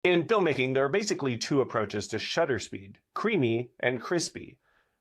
In filmmaking, there are basically two approaches to shutter speed, creamy and crispy.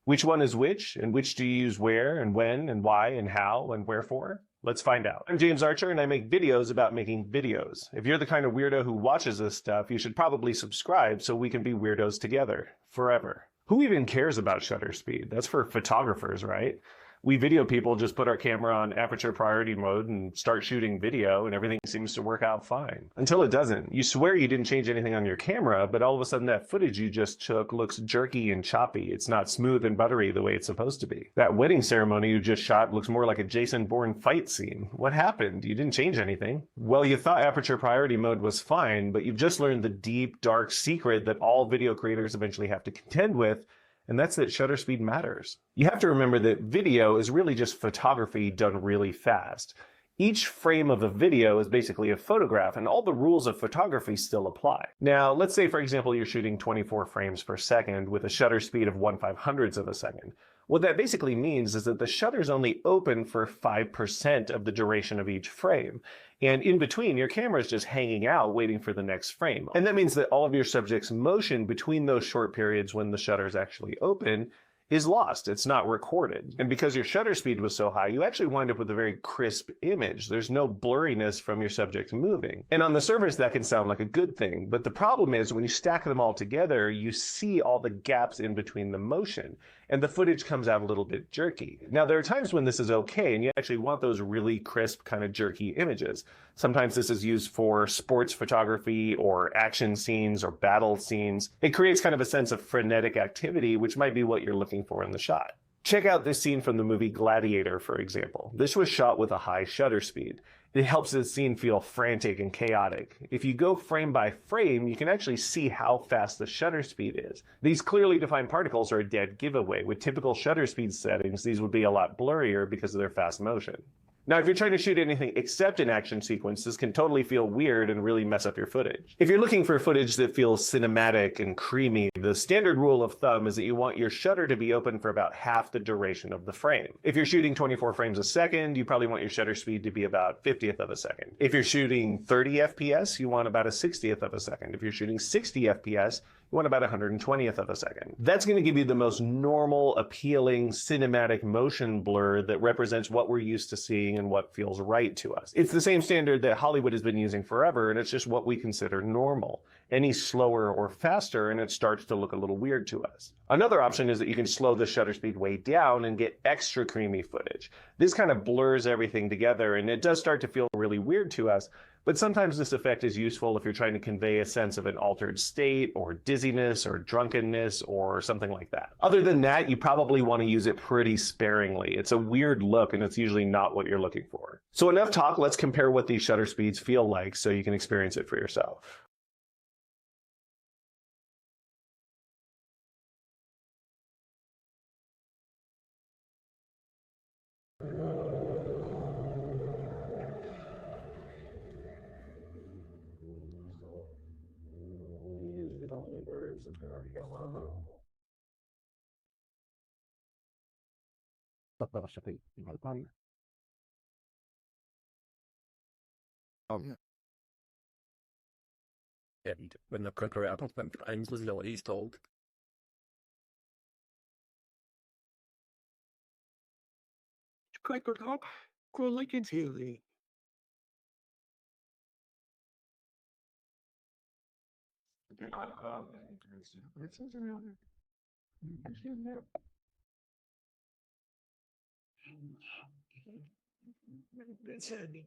Which one is which, and which do you use where and when and why and how and wherefore? Let's find out. I'm James Archer and I make videos about making videos. If you're the kind of weirdo who watches this stuff, you should probably subscribe so we can be weirdos together, forever. Who even cares about shutter speed? That's for photographers, right? We video people just put our camera on aperture priority mode and start shooting video and everything seems to work out fine. Until it doesn't. You swear you didn't change anything on your camera, but all of a sudden that footage you just took looks jerky and choppy. It's not smooth and buttery the way it's supposed to be. That wedding ceremony you just shot looks more like a Jason Bourne fight scene. What happened? You didn't change anything. Well, you thought aperture priority mode was fine, but you've just learned the deep, dark secret that all video creators eventually have to contend with, and that's that shutter speed matters. You have to remember that video is really just photography done really fast. Each frame of a video is basically a photograph, and all the rules of photography still apply. Now, let's say, for example, you're shooting 24 frames per second with a shutter speed of 1/500th of a second. What that basically means is that the shutter's only open for 5% of the duration of each frame. And in between, your camera is just hanging out waiting for the next frame. And that means that all of your subject's motion between those short periods when the shutter is actually open is lost. It's not recorded. And because your shutter speed was so high, you actually wind up with a very crisp image. There's no blurriness from your subject moving. And on the surface, that can sound like a good thing. But the problem is when you stack them all together, you see all the gaps in between the motion. And the footage comes out a little bit jerky. Now, there are times when this is okay, and you actually want those really crisp, kind of jerky images. Sometimes this is used for sports photography or action scenes or battle scenes. It creates kind of a sense of frenetic activity, which might be what you're looking for in the shot. Check out this scene from the movie Gladiator, for example. This was shot with a high shutter speed. It helps the scene feel frantic and chaotic. If you go frame by frame, you can actually see how fast the shutter speed is. These clearly defined particles are a dead giveaway. With typical shutter speed settings, these would be a lot blurrier because of their fast motion. Now, if you're trying to shoot anything except an action sequence, this can totally feel weird and really mess up your footage. If you're looking for footage that feels cinematic and creamy, the standard rule of thumb is that you want your shutter to be open for about half the duration of the frame. If you're shooting 24 frames a second, you probably want your shutter speed to be about 50th of a second. If you're shooting 30 FPS, you want about a 60th of a second. If you're shooting 60 FPS, you want about 120th of a second. That's going to give you the most normal, appealing, cinematic motion blur that represents what we're used to seeing and what feels right to us. It's the same standard that Hollywood has been using forever, and it's just what we consider normal. Any slower or faster, and it starts to look a little weird to us. Another option is that you can slow the shutter speed way down and get extra creamy footage. This kind of blurs everything together, and it does start to feel really weird to us, but sometimes this effect is useful if you're trying to convey a sense of an altered state or dizziness or drunkenness or something like that. Other than that, you probably want to use it pretty sparingly. It's a weird look and it's usually not what you're looking for. So enough talk, let's compare what these shutter speeds feel like so you can experience it for yourself. And when the cooker out of them times was always told. Cracker top, grow like it's healing. It's heavy.